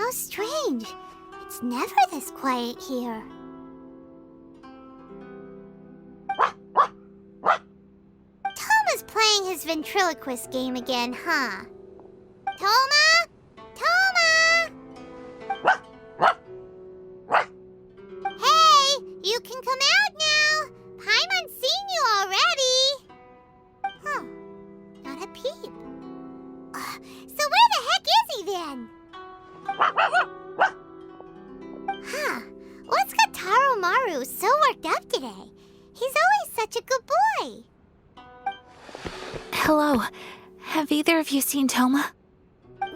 How strange. It's never this quiet here. Toma's playing his ventriloquist game again, huh? Toma? Toma! Hey, you can come out now. Paimon's seen you already. Huh, not a peep. So where the heck is he then? Huh, what's got Taro Maru so worked up today? He's always such a good boy. Hello. Have either of you seen Toma?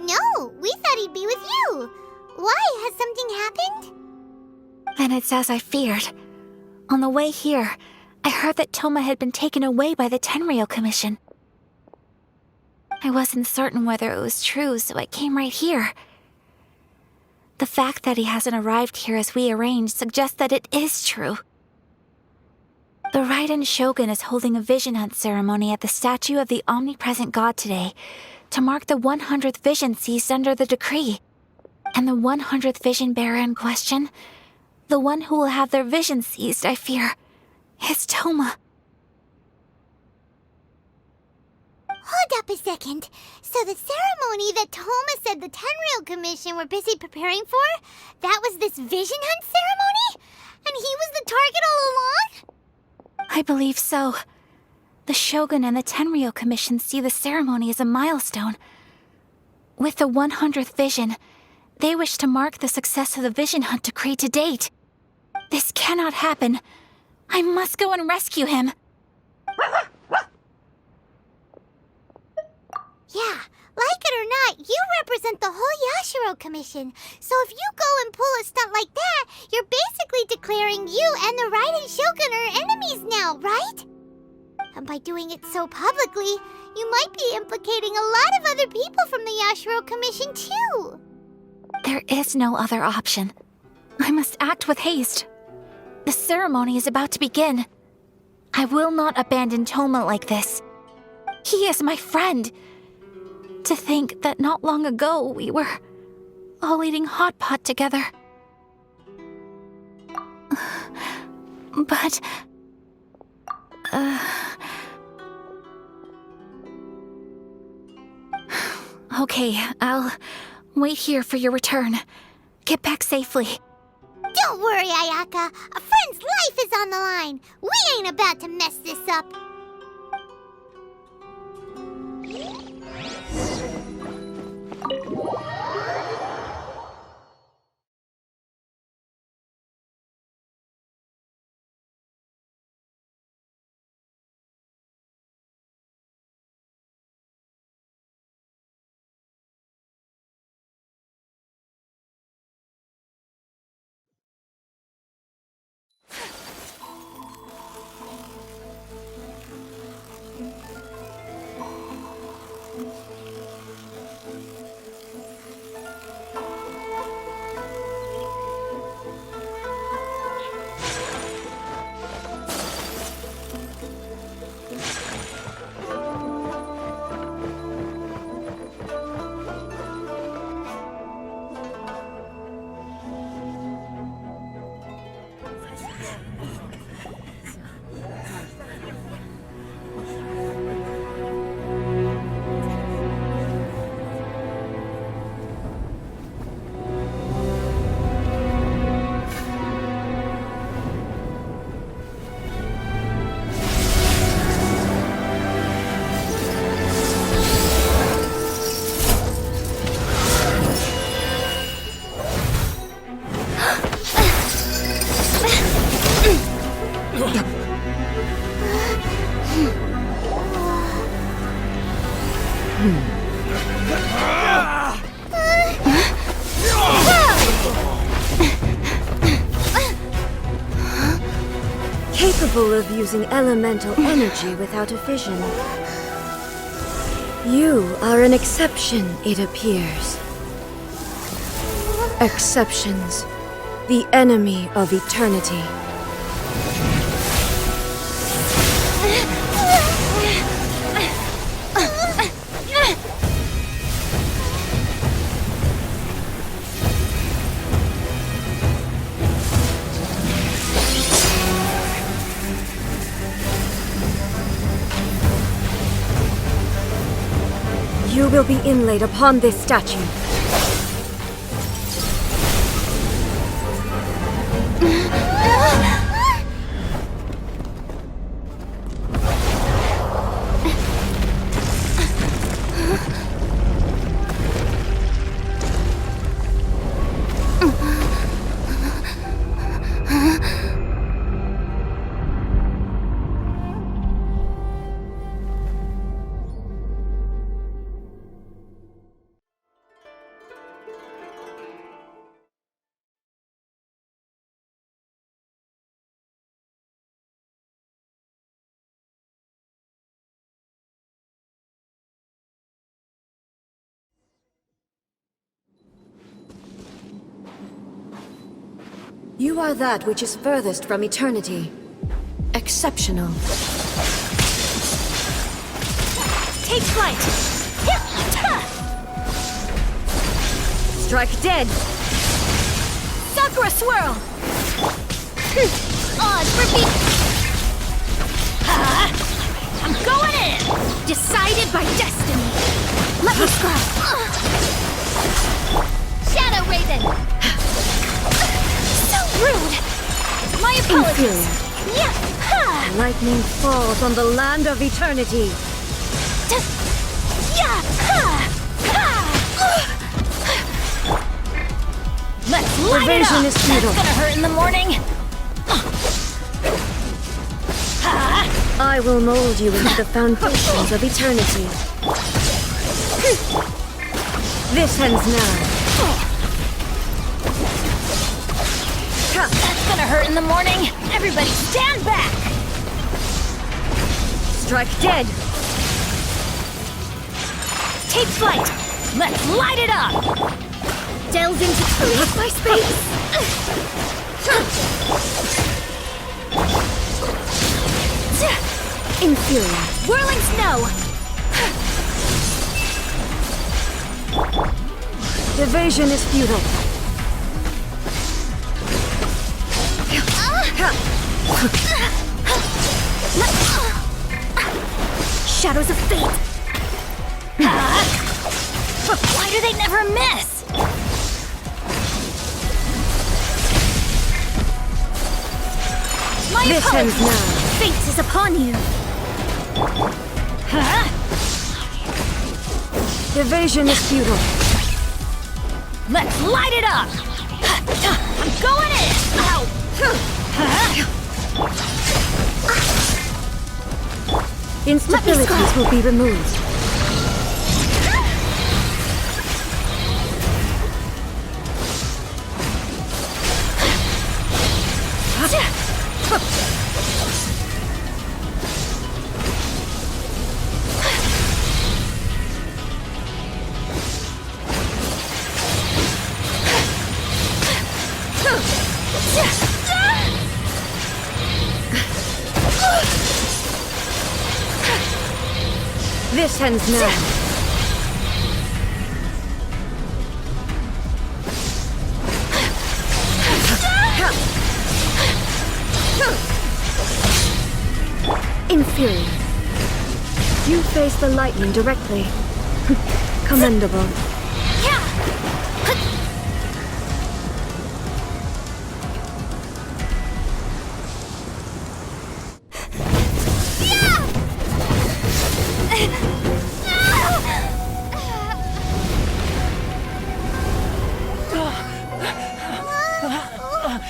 No, we thought he'd be with you. Why? Has something happened? Then it's as I feared. On the way here, I heard that Toma had been taken away by the Tenryou Commission. I wasn't certain whether it was true, so I came right here. The fact that he hasn't arrived here as we arranged suggests that it is true. The Raiden Shogun is holding a vision hunt ceremony at the statue of the omnipresent god today to mark the 100th vision seized under the decree. And the 100th vision bearer in question, the one who will have their vision seized, I fear, is Toma. Hold up a second. So the ceremony that Toma said the Tenryou Commission were busy preparing for, that was this vision hunt ceremony? And he was the target all along? I believe so. The Shogun and the Tenryou Commission see the ceremony as a milestone. With the 100th vision, they wish to mark the success of the vision hunt decree to date. This cannot happen. I must go and rescue him. Yeah, like it or not, you represent the whole Yashiro Commission. So if you go and pull a stunt like that, you're basically declaring you and the Raiden Shogun are enemies now, right? And by doing it so publicly, you might be implicating a lot of other people from the Yashiro Commission too. There is no other option. I must act with haste. The ceremony is about to begin. I will not abandon Toma like this. He is my friend. To think that not long ago we were all eating hot pot together. But... Okay, I'll wait here for your return. Get back safely. Don't worry, Ayaka. A friend's life is on the line. We ain't about to mess this up. Capable of using elemental energy without a vision. You are an exception, it appears. Exceptions, the enemy of eternity. will be inlaid upon this statue. You are that which is furthest from eternity. Exceptional. Take flight! Strike dead! Sakura swirl! Odd for me. I'm going in! Decided by destiny! Let me scrub! Shadow Raven. So rude! My apologies! Inferior. Yeah! Ha! Lightning falls on the land of eternity. Yeah! Ha! Ha! Let's light it Evasion up! is futile. That's gonna hurt in the morning! I will mold you into the foundations of eternity. This ends now. That's gonna hurt in the morning! Everybody stand back! Strike dead! Take flight! Let's light it up! Delve into truth by space! Inferior. Whirling snow! Evasion is futile. Shadows of fate! Why do they never miss? My This ends apologies. now. Fate is upon you! Evasion is futile. Let's light it up! I'm going in! Ow! Instabilities will be removed. This ends now. Inferior. You face the lightning directly. Commendable.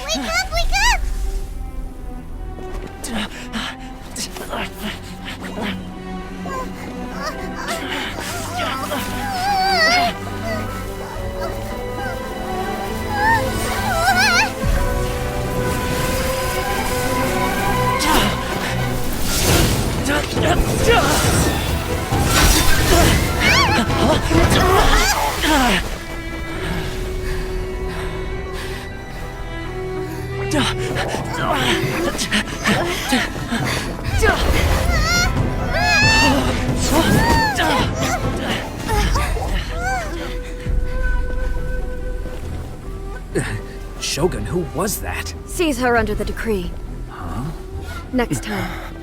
Wake up, wake up! Shogun, who was that? Seize her under the decree. Huh? Next time,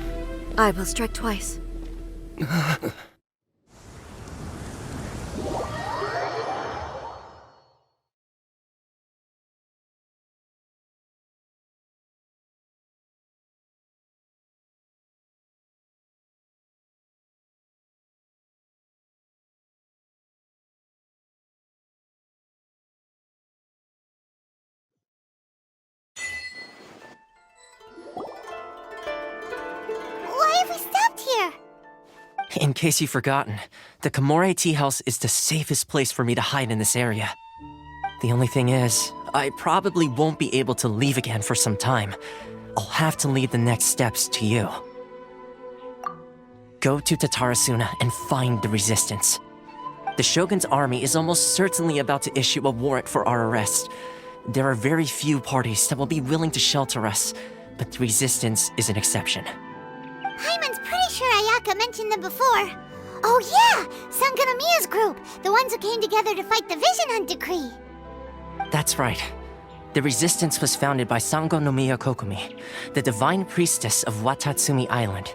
I will strike twice. In case you've forgotten, the Komore tea house is the safest place for me to hide in this area. The only thing is, I probably won't be able to leave again for some time. I'll have to leave the next steps to you. Go to Tatarasuna and find the resistance. The Shogun's army is almost certainly about to issue a warrant for our arrest. There are very few parties that will be willing to shelter us, but the resistance is an exception. Hyman's pretty sure Ayaka mentioned them before. Oh yeah! Sangonomiya's group! The ones who came together to fight the Vision Hunt Decree! That's right. The resistance was founded by Sangonomiya Kokumi, the divine priestess of Watatsumi Island.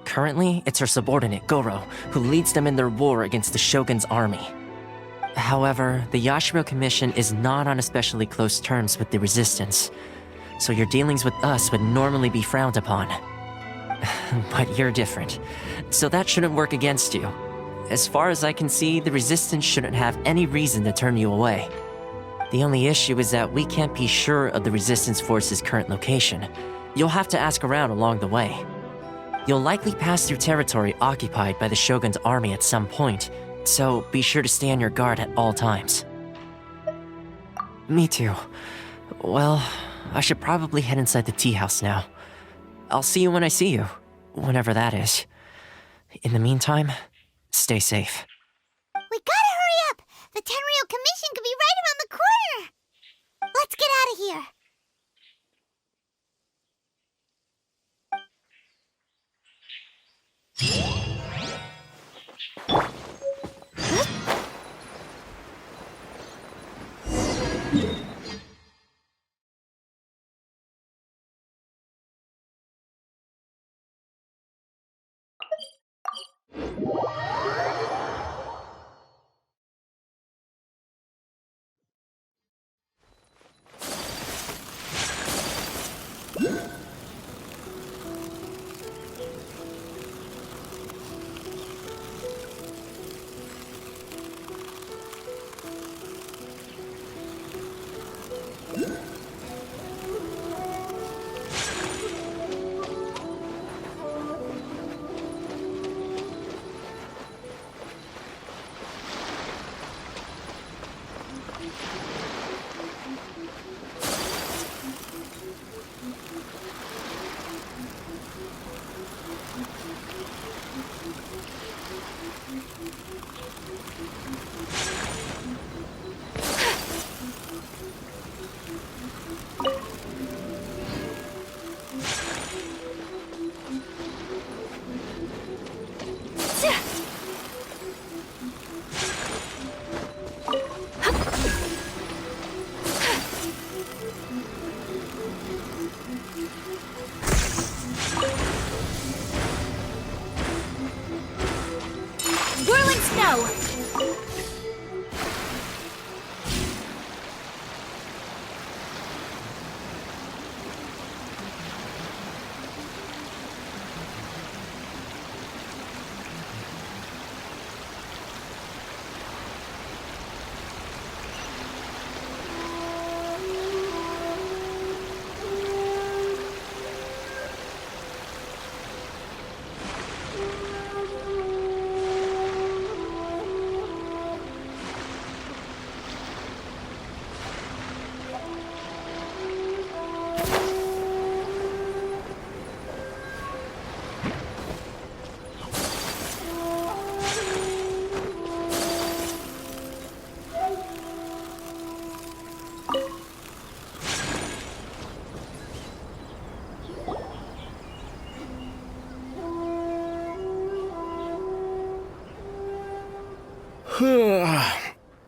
Currently, it's her subordinate, Goro, who leads them in their war against the Shogun's army. However, the Yashiro Commission is not on especially close terms with the resistance, so your dealings with us would normally be frowned upon. But you're different, so that shouldn't work against you. As far as I can see, the resistance shouldn't have any reason to turn you away. The only issue is that we can't be sure of the resistance force's current location. You'll have to ask around along the way. You'll likely pass through territory occupied by the Shogun's army at some point, so be sure to stay on your guard at all times. Me too. Well, I should probably head inside the tea house now. I'll see you when I see you, whenever that is. In the meantime, stay safe. We gotta hurry up! The Tenryou Commission could be right around the corner! Let's get out of here!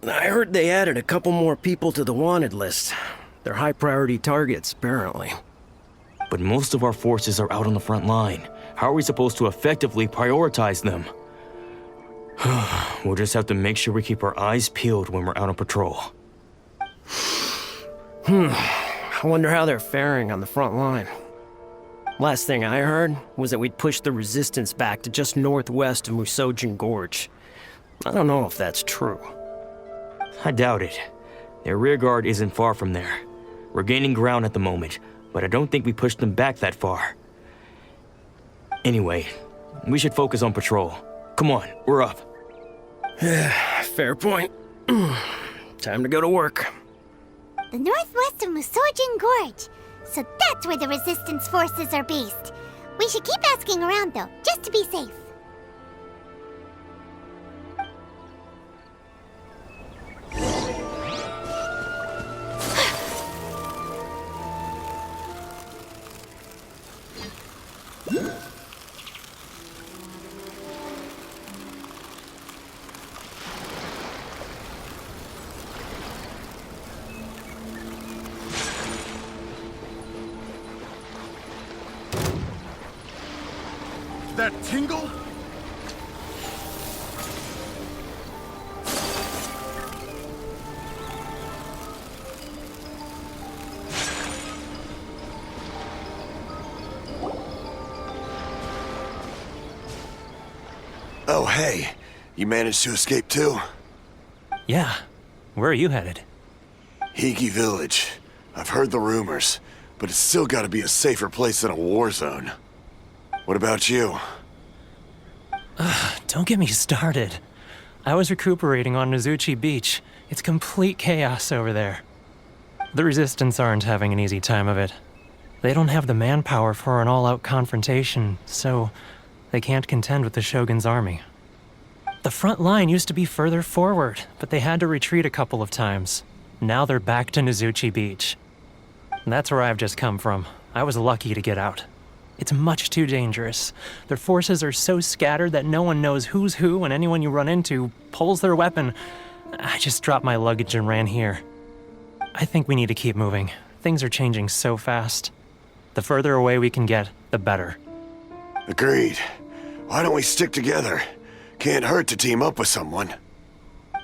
I heard they added a couple more people to the wanted list. They're high-priority targets, apparently. But most of our forces are out on the front line. How are we supposed to effectively prioritize them? We'll just have to make sure we keep our eyes peeled when we're out on patrol. I wonder how they're faring on the front line. Last thing I heard was that we'd pushed the resistance back to just northwest of Musojin Gorge. I don't know if that's true. I doubt it. Their rearguard isn't far from there. We're gaining ground at the moment, but I don't think we pushed them back that far. Anyway, we should focus on patrol. Come on, we're up. Fair point. Time to go to work. The northwest of Musojin Gorge. So that's where the resistance forces are based. We should keep asking around though, just to be safe. That tingle? Oh, hey. You managed to escape too? Yeah. Where are you headed? Hiki Village. I've heard the rumors, but it's still gotta be a safer place than a war zone. What about you? Don't get me started. I was recuperating on Nozuchi Beach. It's complete chaos over there. The Resistance aren't having an easy time of it. They don't have the manpower for an all-out confrontation, so they can't contend with the Shogun's army. The front line used to be further forward, but they had to retreat a couple of times. Now they're back to Nozuchi Beach. That's where I've just come from. I was lucky to get out. It's much too dangerous. Their forces are so scattered that no one knows who's who, and anyone you run into pulls their weapon. I just dropped my luggage and ran here. I think we need to keep moving. Things are changing so fast. The further away we can get, the better. Agreed. Why don't we stick together? Can't hurt to team up with someone.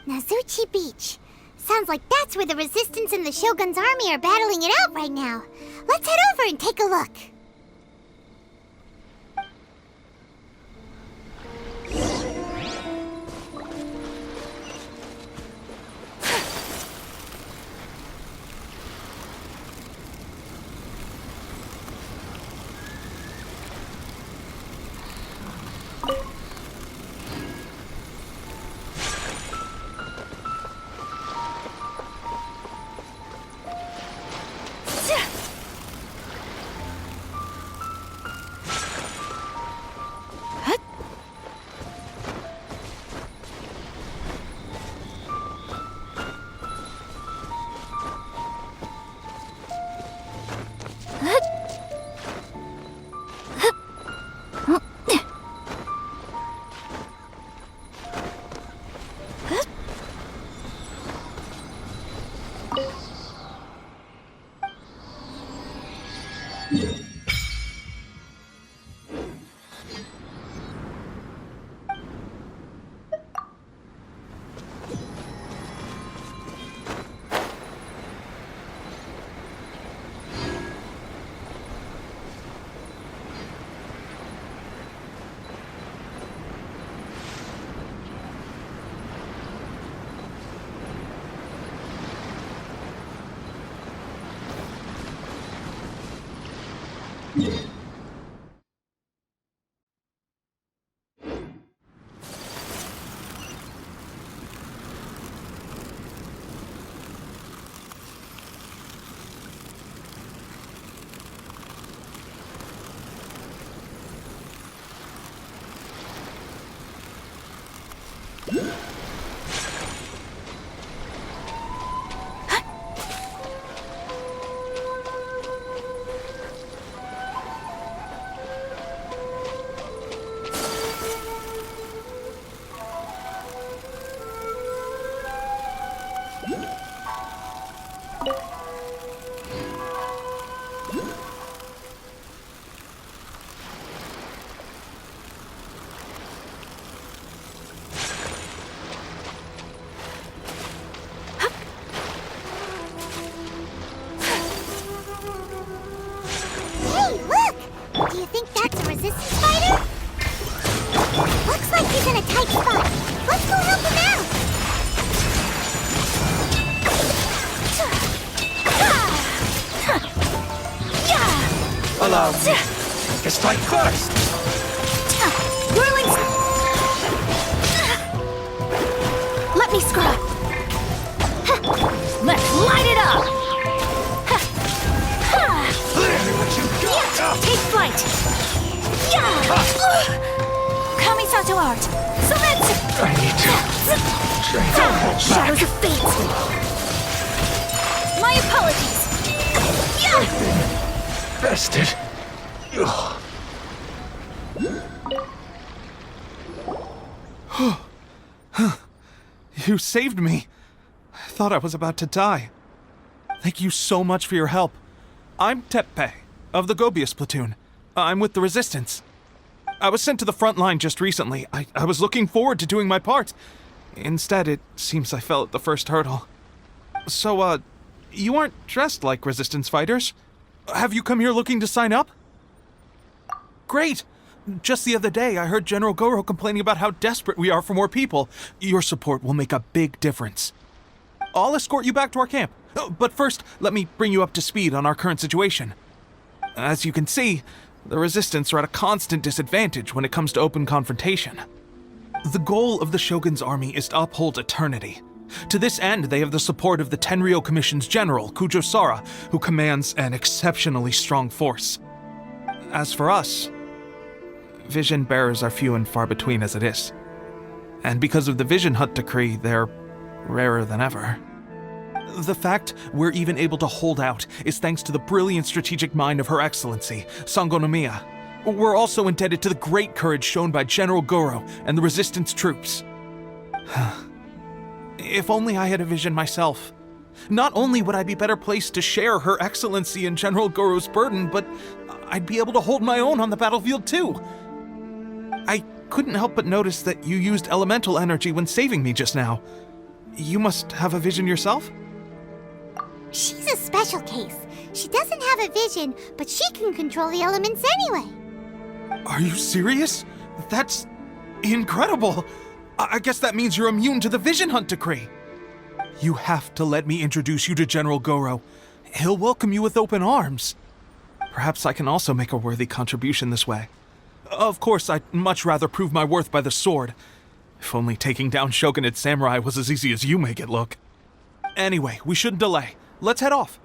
Nozuchi Beach. Sounds like that's where the Resistance and the Shogun's army are battling it out right now. Let's head over and take a look. Allow me to strike first. Whirling Let me scrub. Let's light it up! Take flight! Kamisato art! Sumetsu! I need to Shadows of fate! My apologies! bested. You saved me. I thought I was about to die. Thank you so much for your help. I'm Teppei, of the Gobius platoon. I'm with the Resistance. I was sent to the front line just recently. I was looking forward to doing my part. Instead, it seems I fell at the first hurdle. So, you aren't dressed like Resistance fighters? Have you come here looking to sign up? Great! Just the other day, I heard General Goro complaining about how desperate we are for more people. Your support will make a big difference. I'll escort you back to our camp. But first, let me bring you up to speed on our current situation. As you can see, the Resistance are at a constant disadvantage when it comes to open confrontation. The goal of the Shogun's army is to uphold eternity. To this end, they have the support of the Tenryou Commission's general, Kujo Sara, who commands an exceptionally strong force. As for us, vision bearers are few and far between as it is. And because of the Vision Hut decree, they're rarer than ever. The fact we're even able to hold out is thanks to the brilliant strategic mind of Her Excellency, Sango Nomiya. We're also indebted to the great courage shown by General Goro and the Resistance troops. If only I had a vision myself. Not only would I be better placed to share Her Excellency and General Goro's burden, but I'd be able to hold my own on the battlefield too. I couldn't help but notice that you used elemental energy when saving me just now. You must have a vision yourself? She's a special case. She doesn't have a vision, but she can control the elements anyway. Are you serious? That's incredible. I guess that means you're immune to the Vision Hunt decree. You have to let me introduce you to General Goro. He'll welcome you with open arms. Perhaps I can also make a worthy contribution this way. Of course, I'd much rather prove my worth by the sword. If only taking down Shogunate samurai was as easy as you make it look. Anyway, we shouldn't delay. Let's head off.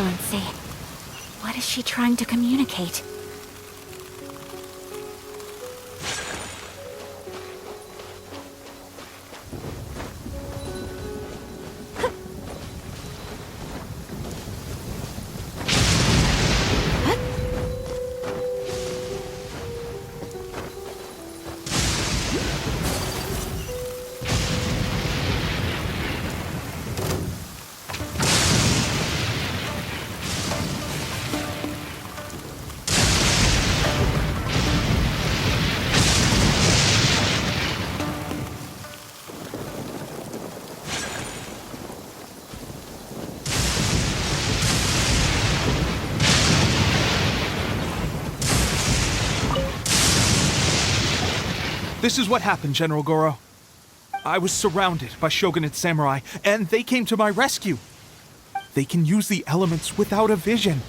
Excellency, what is she trying to communicate? This is what happened, General Goro. I was surrounded by Shogunate samurai, and they came to my rescue. They can use the elements without a vision.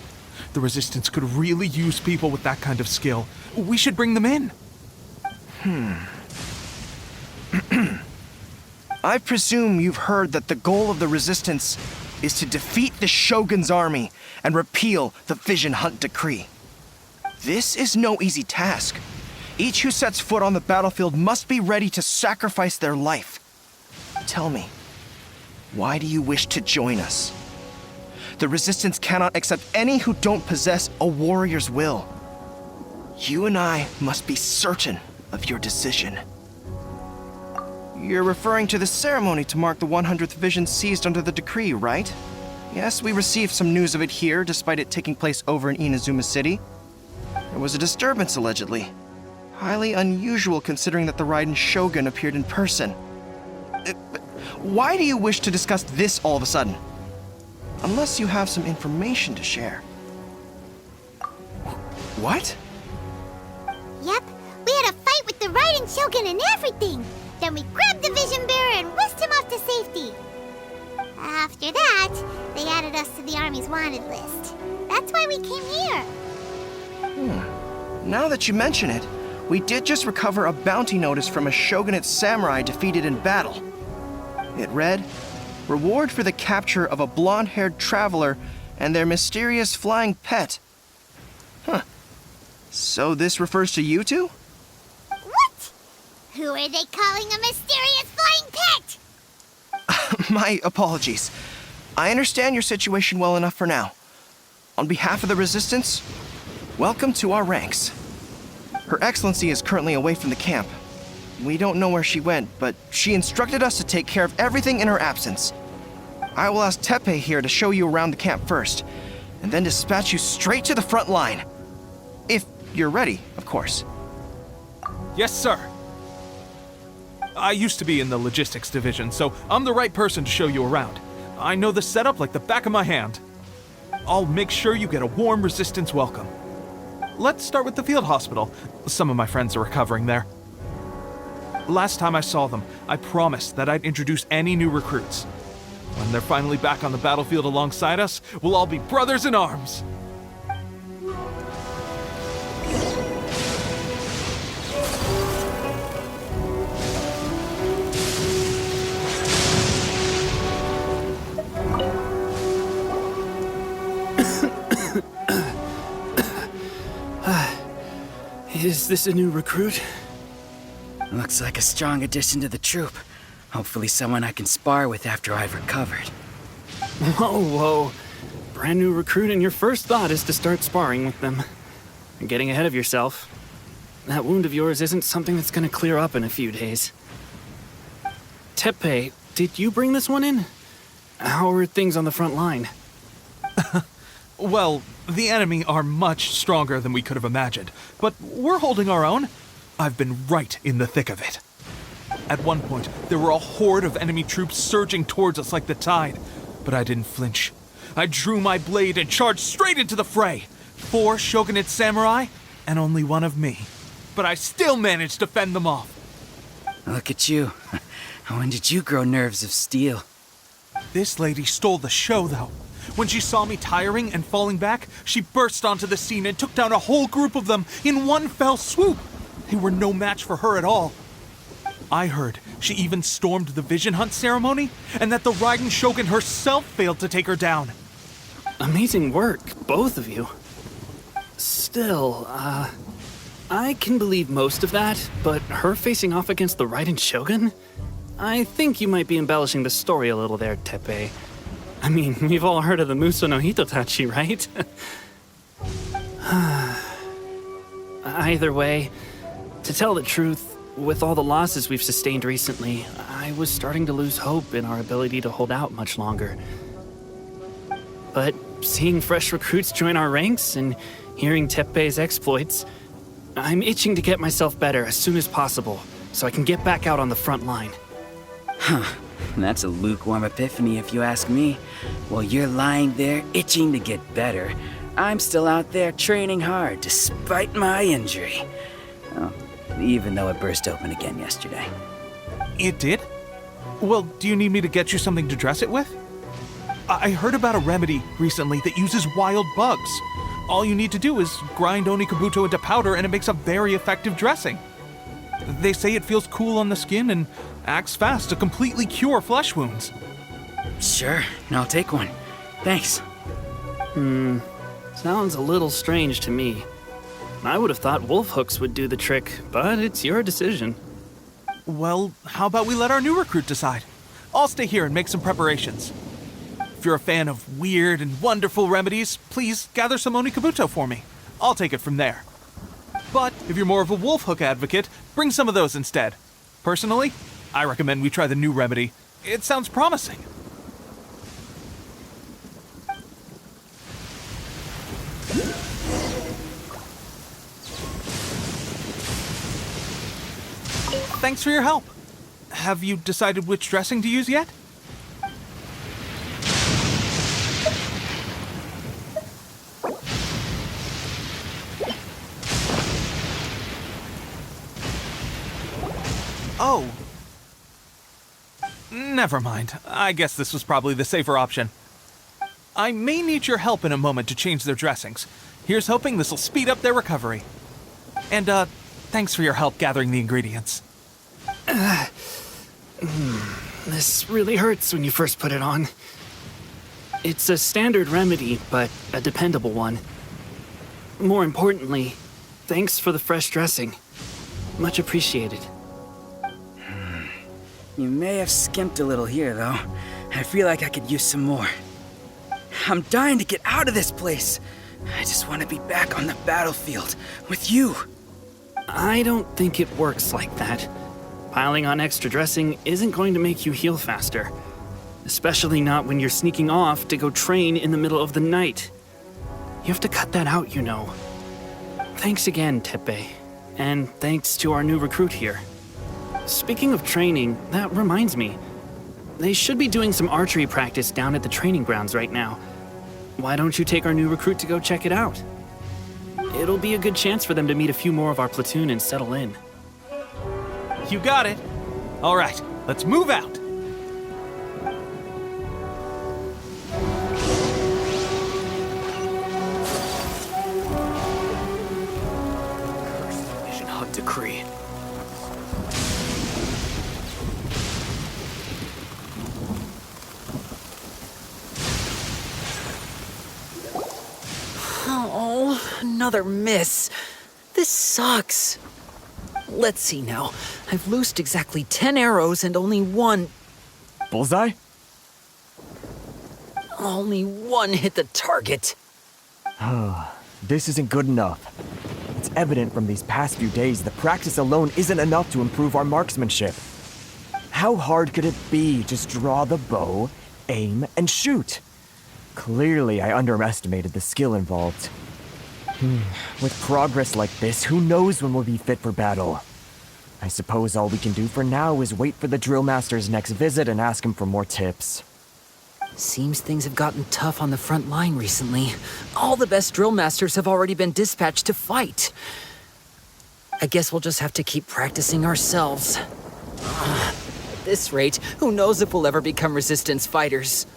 The Resistance could really use people with that kind of skill. We should bring them in. I presume you've heard that the goal of the Resistance is to defeat the Shogun's army and repeal the Vision Hunt decree. This is no easy task. Each who sets foot on the battlefield must be ready to sacrifice their life. Tell me, why do you wish to join us? The Resistance cannot accept any who don't possess a warrior's will. You and I must be certain of your decision. You're referring to the ceremony to mark the 100th vision seized under the decree, right? Yes, we received some news of it here, despite it taking place over in Inazuma City. There was a disturbance, allegedly. Highly unusual considering that the Raiden Shogun appeared in person. Why do you wish to discuss this all of a sudden? Unless you have some information to share. What? Yep, we had a fight with the Raiden Shogun and everything. Then we grabbed the Vision Bearer and whisked him off to safety. After that, they added us to the Army's wanted list. That's why we came here. Now that you mention it, we did just recover a bounty notice from a shogunate samurai defeated in battle. It read, "Reward for the capture of a blonde-haired traveler and their mysterious flying pet." Huh. So this refers to you two? What? Who are they calling a mysterious flying pet? My apologies. I understand your situation well enough for now. On behalf of the Resistance, welcome to our ranks. Her Excellency is currently away from the camp. We don't know where she went, but she instructed us to take care of everything in her absence. I will ask Teppei here to show you around the camp first, and then dispatch you straight to the front line. If you're ready, of course. Yes, sir. I used to be in the logistics division, so I'm the right person to show you around. I know the setup like the back of my hand. I'll make sure you get a warm Resistance welcome. Let's start with the field hospital. Some of my friends are recovering there. Last time I saw them, I promised that I'd introduce any new recruits. When they're finally back on the battlefield alongside us, we'll all be brothers in arms. Is this a new recruit? Looks like a strong addition to the troop. Hopefully someone I can spar with after I've recovered. Whoa. Brand new recruit and your first thought is to start sparring with them. You're getting ahead of yourself. That wound of yours isn't something that's gonna clear up in a few days. Teppei, did you bring this one in? How are things on the front line? Well, the enemy are much stronger than we could have imagined, but we're holding our own. I've been right in the thick of it. At one point, there were a horde of enemy troops surging towards us like the tide, but I didn't flinch. I drew my blade and charged straight into the fray. 4 shogunate samurai, and only one of me. But I still managed to fend them off. Look at you. When did you grow nerves of steel? This lady stole the show, though. When she saw me tiring and falling back, she burst onto the scene and took down a whole group of them in one fell swoop. They were no match for her at all. I heard she even stormed the Vision Hunt ceremony, and that the Raiden Shogun herself failed to take her down. Amazing work, both of you. Still, I can believe most of that, but her facing off against the Raiden Shogun? I think you might be embellishing the story a little there, Teppei. I mean, we've all heard of the Muso no Hitotachi, right? Either way, to tell the truth, with all the losses we've sustained recently, I was starting to lose hope in our ability to hold out much longer. But seeing fresh recruits join our ranks and hearing Teppei's exploits, I'm itching to get myself better as soon as possible so I can get back out on the front line. Huh. That's a lukewarm epiphany if you ask me. While you're lying there itching to get better, I'm still out there training hard despite my injury. Oh, even though it burst open again yesterday. It did? Well, do you need me to get you something to dress it with? I heard about a remedy recently that uses wild bugs. All you need to do is grind Onikabuto into powder and it makes a very effective dressing. They say it feels cool on the skin and acts fast to completely cure flesh wounds. Sure, I'll take one. Thanks. Sounds a little strange to me. I would have thought wolf hooks would do the trick, but it's your decision. Well, how about we let our new recruit decide? I'll stay here and make some preparations. If you're a fan of weird and wonderful remedies, please gather some onikabuto for me. I'll take it from there. But if you're more of a wolf hook advocate, bring some of those instead. Personally, I recommend we try the new remedy. It sounds promising. Thanks for your help. Have you decided which dressing to use yet? Oh. Never mind. I guess this was probably the safer option. I may need your help in a moment to change their dressings. Here's hoping this'll speed up their recovery. And, thanks for your help gathering the ingredients. This really hurts when you first put it on. It's a standard remedy, but a dependable one. More importantly, thanks for the fresh dressing. Much appreciated. You may have skimped a little here, though. I feel like I could use some more. I'm dying to get out of this place. I just want to be back on the battlefield with you. I don't think it works like that. Piling on extra dressing isn't going to make you heal faster. Especially not when you're sneaking off to go train in the middle of the night. You have to cut that out, you know. Thanks again, Teppei. And thanks to our new recruit here. Speaking of training, that reminds me. They should be doing some archery practice down at the training grounds right now. Why don't you take our new recruit to go check it out? It'll be a good chance for them to meet a few more of our platoon and settle in. You got it. All right, let's move out. Curse the Vision Hub decree. Oh, another miss. This sucks. Let's see now. I've loosed exactly 10 arrows and only one... Bullseye? Only one hit the target. This isn't good enough. It's evident from these past few days that practice alone isn't enough to improve our marksmanship. How hard could it be? Just draw the bow, aim, and shoot. Clearly, I underestimated the skill involved. With progress like this, who knows when we'll be fit for battle? I suppose all we can do for now is wait for the drill master's next visit and ask him for more tips. Seems things have gotten tough on the front line recently. All the best drill masters have already been dispatched to fight. I guess we'll just have to keep practicing ourselves. At this rate, who knows if we'll ever become resistance fighters.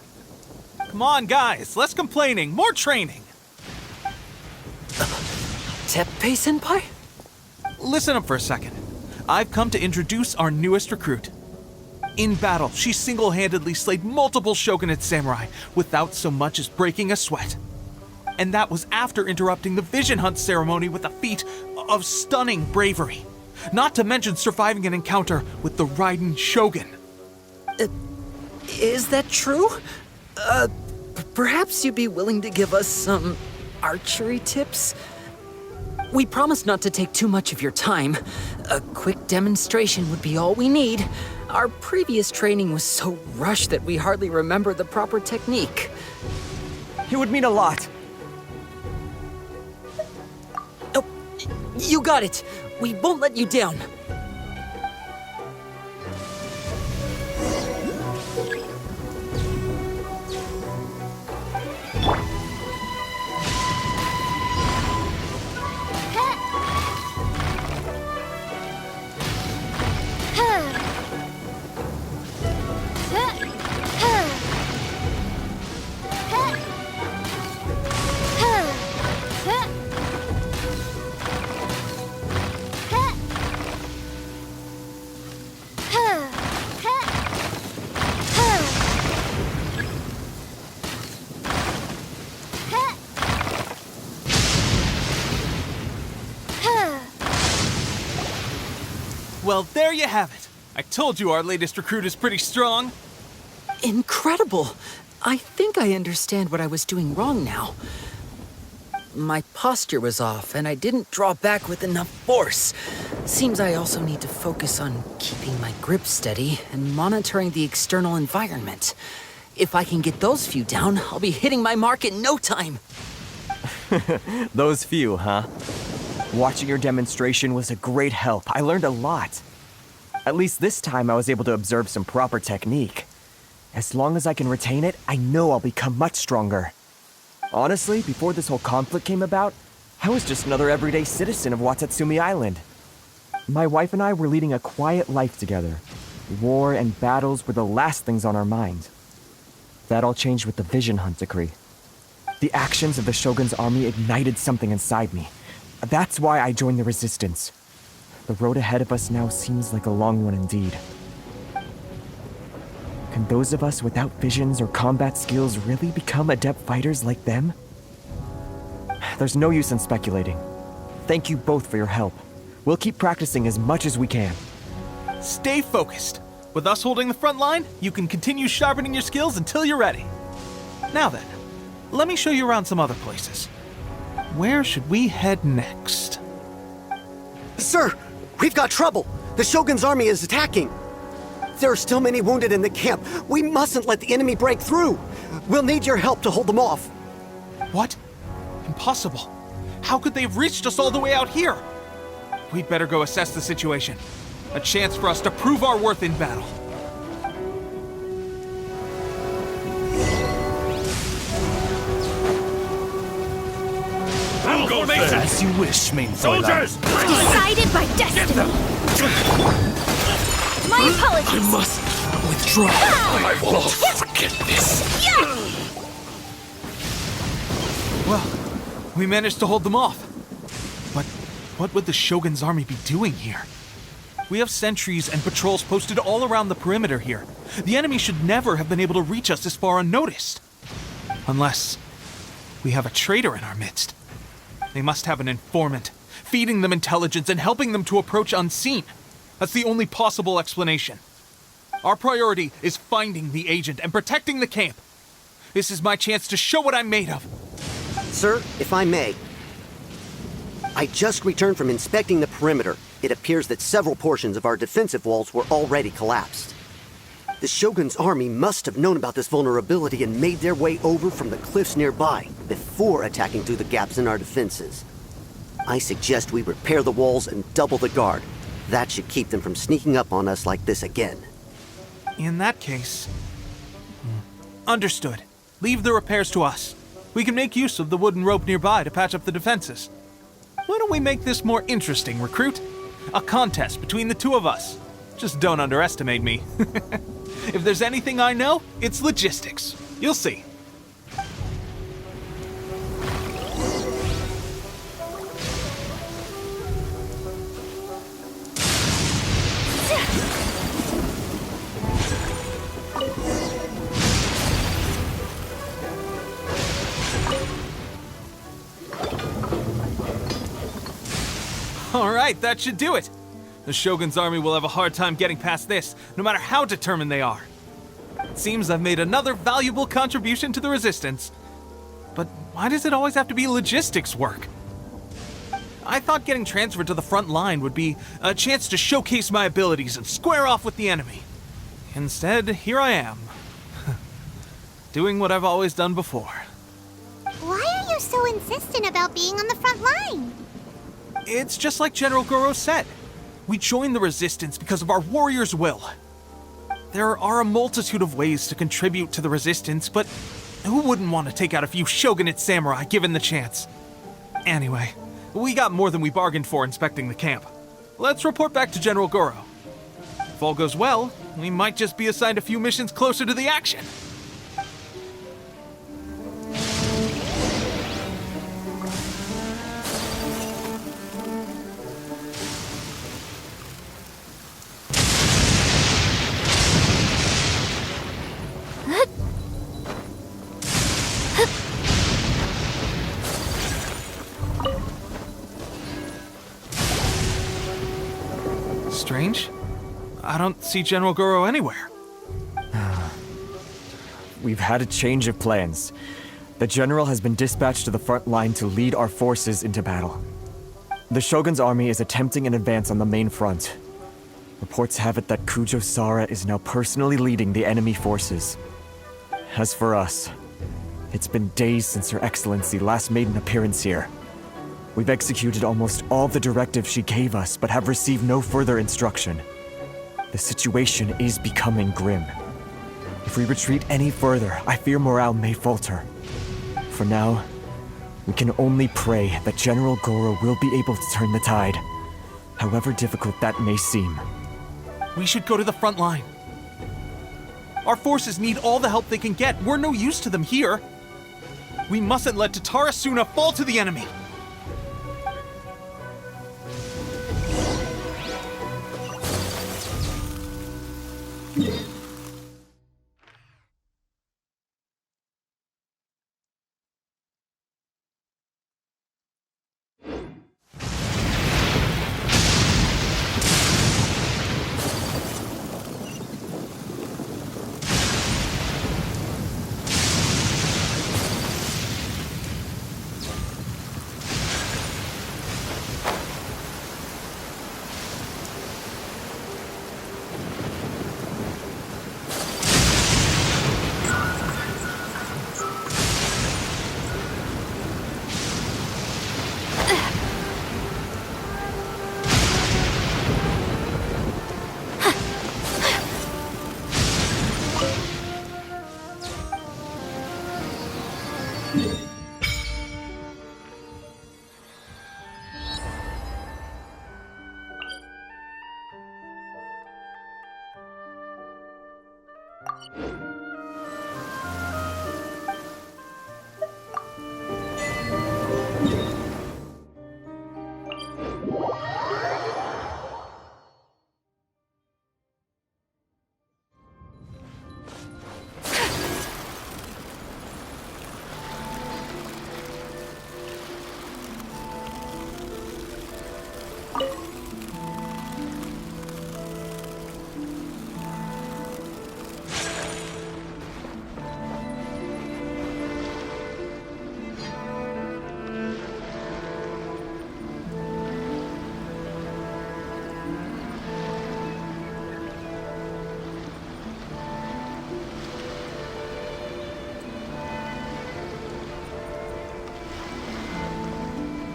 Come on, guys, less complaining, more training. Teppei-senpai? Listen up for a second. I've come to introduce our newest recruit. In battle, she single-handedly slayed multiple shogunate samurai without so much as breaking a sweat. And that was after interrupting the vision hunt ceremony with a feat of stunning bravery. Not to mention surviving an encounter with the Raiden Shogun. Is that true? Perhaps you'd be willing to give us some archery tips? We promise not to take too much of your time. A quick demonstration would be all we need. Our previous training was so rushed that we hardly remember the proper technique. It would mean a lot. Oh, you got it. We won't let you down. Well, there you have it. I told you our latest recruit is pretty strong. Incredible! I think I understand what I was doing wrong now. My posture was off, and I didn't draw back with enough force. Seems I also need to focus on keeping my grip steady and monitoring the external environment. If I can get those few down, I'll be hitting my mark in no time. Those few, huh? Watching your demonstration was a great help. I learned a lot. At least this time I was able to observe some proper technique. As long as I can retain it, I know I'll become much stronger. Honestly, before this whole conflict came about, I was just another everyday citizen of Watatsumi Island. My wife and I were leading a quiet life together. War and battles were the last things on our mind. That all changed with the Vision Hunt decree. The actions of the Shogun's army ignited something inside me. That's why I joined the Resistance. The road ahead of us now seems like a long one indeed. Can those of us without visions or combat skills really become adept fighters like them? There's no use in speculating. Thank you both for your help. We'll keep practicing as much as we can. Stay focused. With us holding the front line, you can continue sharpening your skills until you're ready. Now then, let me show you around some other places. Where should we head next? Sir, we've got trouble. The Shogun's army is attacking. There are still many wounded in the camp. We mustn't let the enemy break through. We'll need your help to hold them off. What? Impossible. How could they have reached us all the way out here? We'd better go assess the situation. A chance for us to prove our worth in battle. As you wish, main Soldiers! Decided by destiny! My apologies! I must withdraw. I won't forget this. Well, we managed to hold them off. But what would the Shogun's army be doing here? We have sentries and patrols posted all around the perimeter here. The enemy should never have been able to reach us this far unnoticed. Unless we have a traitor in our midst. They must have an informant, feeding them intelligence and helping them to approach unseen. That's the only possible explanation. Our priority is finding the agent and protecting the camp. This is my chance to show what I'm made of. Sir, if I may, I just returned from inspecting the perimeter. It appears that several portions of our defensive walls were already collapsed. The Shogun's army must have known about this vulnerability and made their way over from the cliffs nearby before attacking through the gaps in our defenses. I suggest we repair the walls and double the guard. That should keep them from sneaking up on us like this again. In that case... Understood. Leave the repairs to us. We can make use of the wooden rope nearby to patch up the defenses. Why don't we make this more interesting, recruit? A contest between the two of us. Just don't underestimate me. If there's anything I know, it's logistics. You'll see. All right, that should do it. The Shogun's army will have a hard time getting past this, no matter how determined they are. It seems I've made another valuable contribution to the Resistance. But why does it always have to be logistics work? I thought getting transferred to the front line would be a chance to showcase my abilities and square off with the enemy. Instead, here I am. Doing what I've always done before. Why are you so insistent about being on the front line? It's just like General Goro said. We joined the Resistance because of our warrior's will. There are a multitude of ways to contribute to the Resistance, but who wouldn't want to take out a few shogunate samurai given the chance? Anyway, we got more than we bargained for inspecting the camp. Let's report back to General Goro. If all goes well, we might just be assigned a few missions closer to the action. strange. I don't see General Goro anywhere. We've had a change of plans. The General has been dispatched to the front line to lead our forces into battle. The Shogun's army is attempting an advance on the main front. Reports have it that Kujo Sara is now personally leading the enemy forces. As for us, it's been days since Her Excellency last made an appearance here. We've executed almost all the directives she gave us, but have received no further instruction. The situation is becoming grim. If we retreat any further, I fear morale may falter. For now, we can only pray that General Goro will be able to turn the tide, however difficult that may seem. We should go to the front line. Our forces need all the help they can get. We're no use to them here. We mustn't let Tatara Suna fall to the enemy.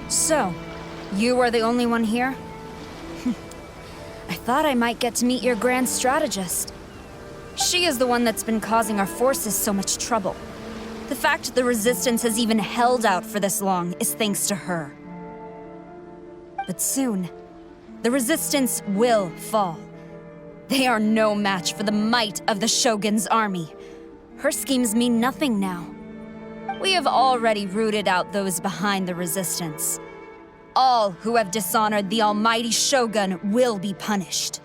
So, you are the only one here? I thought I might get to meet your grand strategist. She is the one that's been causing our forces so much trouble. The fact the Resistance has even held out for this long is thanks to her. But soon, the Resistance will fall. They are no match for the might of the Shogun's army. Her schemes mean nothing now. We have already rooted out those behind the Resistance. All who have dishonored the almighty Shogun will be punished.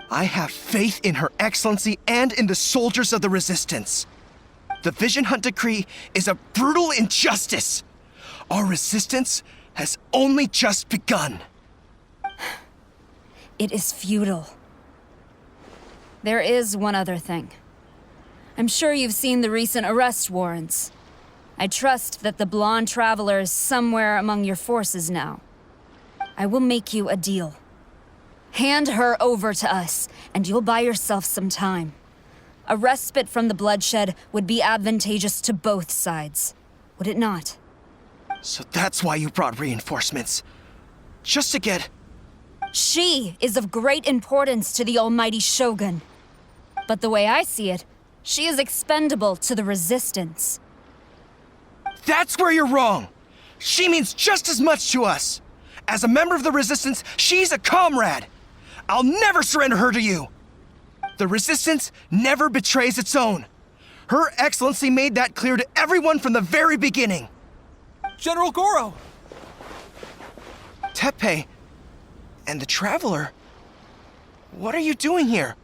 I have faith in Her Excellency and in the soldiers of the Resistance. The Vision Hunt Decree is a brutal injustice. Our resistance has only just begun. It is futile. There is one other thing. I'm sure you've seen the recent arrest warrants. I trust that the blonde traveler is somewhere among your forces now. I will make you a deal. Hand her over to us, and you'll buy yourself some time. A respite from the bloodshed would be advantageous to both sides, would it not? So that's why you brought reinforcements. Just to get... She is of great importance to the almighty Shogun. But the way I see it, she is expendable to the Resistance. That's where you're wrong! She means just as much to us! As a member of the Resistance, she's a comrade! I'll never surrender her to you! The Resistance never betrays its own. Her Excellency made that clear to everyone from the very beginning. General Goro! Teppei and the Traveler? What are you doing here?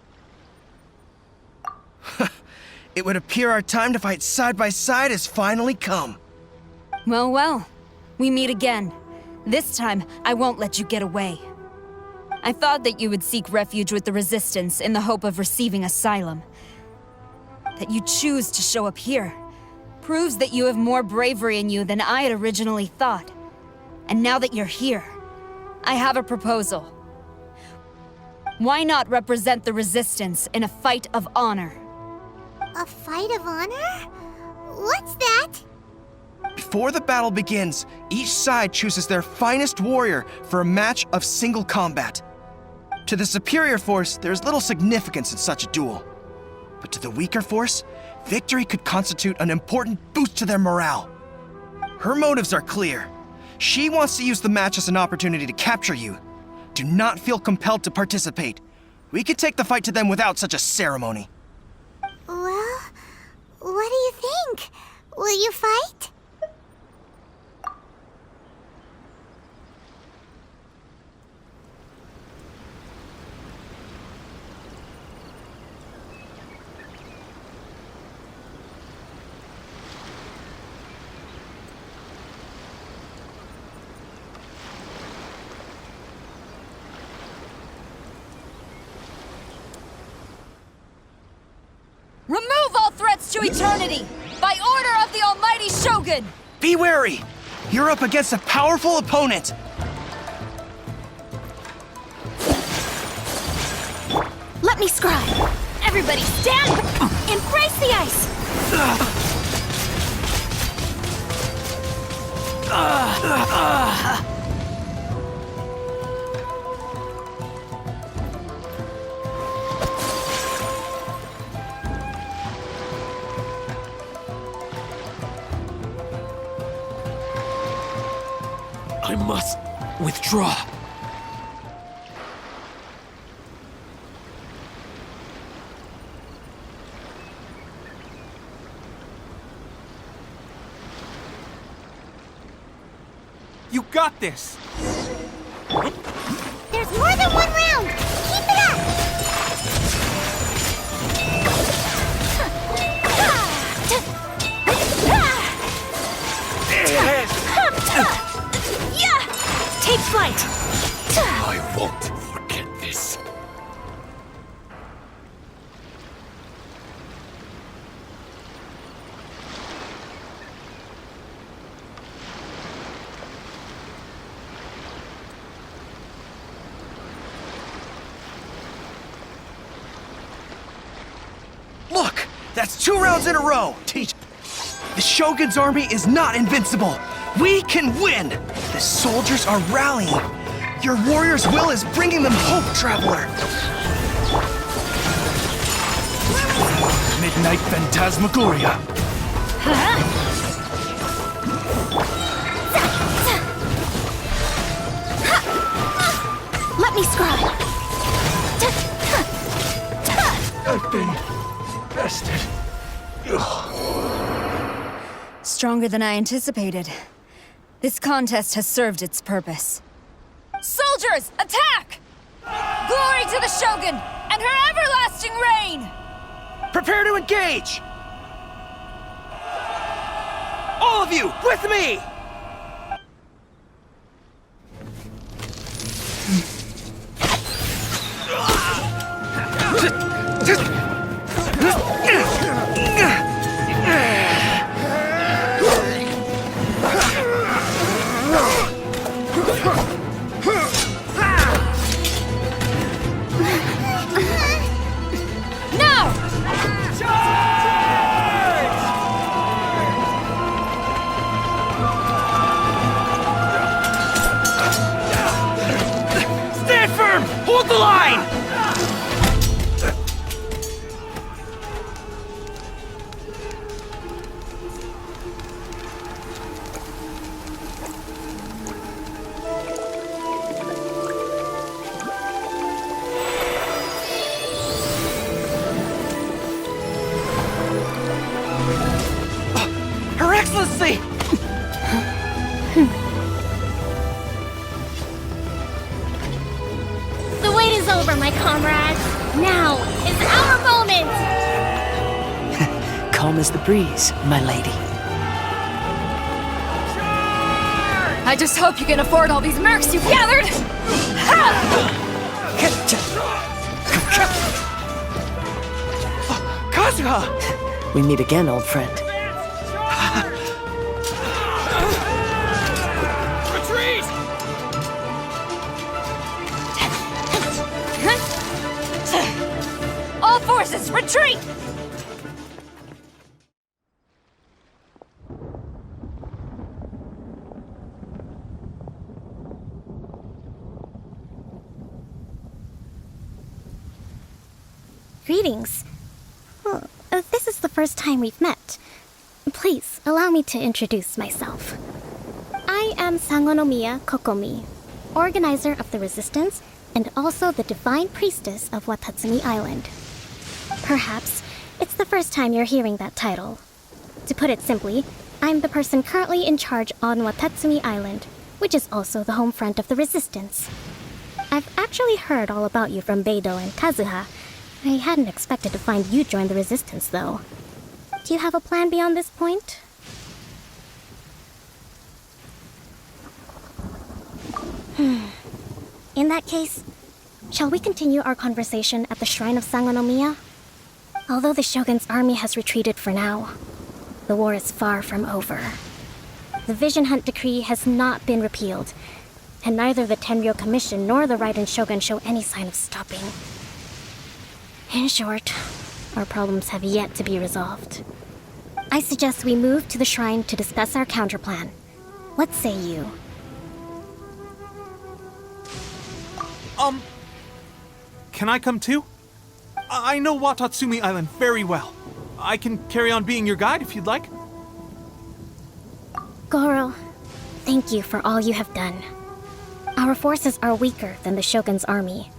It would appear our time to fight side by side has finally come. Well, well. We meet again. This time, I won't let you get away. I thought that you would seek refuge with the Resistance in the hope of receiving asylum. That you choose to show up here proves that you have more bravery in you than I had originally thought. And now that you're here, I have a proposal. Why not represent the Resistance in a fight of honor? A fight of honor? What's that? Before the battle begins, each side chooses their finest warrior for a match of single combat. To the superior force, there is little significance in such a duel. But to the weaker force, victory could constitute an important boost to their morale. Her motives are clear. She wants to use the match as an opportunity to capture you. Do not feel compelled to participate. We could take the fight to them without such a ceremony. Well, what do you think? Will you fight? Remove all threats to eternity! By order of the Almighty Shogun! Be wary! You're up against a powerful opponent! Let me scribe. Everybody stand! Embrace the ice! I must withdraw. You got this! There's more than one round! Keep it up! Take flight! I won't forget this. Look! That's 2 rounds in a row! The Shogun's army is not invincible! We can win! The soldiers are rallying! Your warrior's will is bringing them hope, Traveler! Midnight Phantasmagoria. Let me scribe. I've been bested. Stronger than I anticipated. This contest has served its purpose. Soldiers, attack! Glory to the Shogun and her everlasting reign! Prepare to engage! All of you, with me! Hold the line! Her Excellency! The wait is over, my comrades. Now is our moment! Calm as the breeze, my lady. I just hope you can afford all these mercs you've gathered! Ha! Kazuha! We meet again, old friend. Retreat! All forces, retreat! Greetings. Well, this is the first time we've met. Please, allow me to introduce myself. I am Sangonomiya Kokomi, organizer of the Resistance and also the Divine Priestess of Watatsumi Island. Perhaps it's the first time you're hearing that title. To put it simply, I'm the person currently in charge on Watatsumi Island, which is also the home front of the Resistance. I've actually heard all about you from Beidou and Kazuha. I hadn't expected to find you join the Resistance, though. Do you have a plan beyond this point? In that case, shall we continue our conversation at the Shrine of Sangonomiya? Although the Shogun's army has retreated for now, the war is far from over. The Vision Hunt Decree has not been repealed, and neither the Tenryou Commission nor the Raiden Shogun show any sign of stopping. In short, our problems have yet to be resolved. I suggest we move to the shrine to discuss our counterplan. What say you? Can I come too? I know Watatsumi Island very well. I can carry on being your guide if you'd like. Goro, thank you for all you have done. Our forces are weaker than the Shogun's army,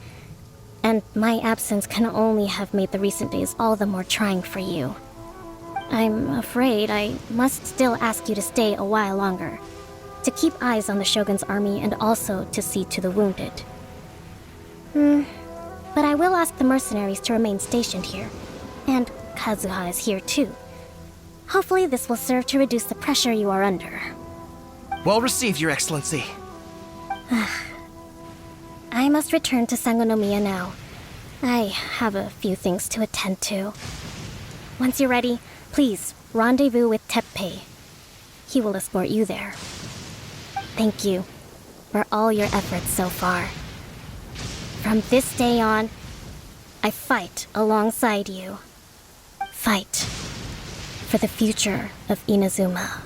and my absence can only have made the recent days all the more trying for you. I'm afraid I must still ask you to stay a while longer, to keep eyes on the Shogun's army and also to see to the wounded. But I will ask the mercenaries to remain stationed here, and Kazuha is here too. Hopefully this will serve to reduce the pressure you are under. Well received, Your Excellency. I must return to Sangonomiya now. I have a few things to attend to. Once you're ready, please rendezvous with Teppei. He will escort you there. Thank you for all your efforts so far. From this day on, I fight alongside you. Fight for the future of Inazuma.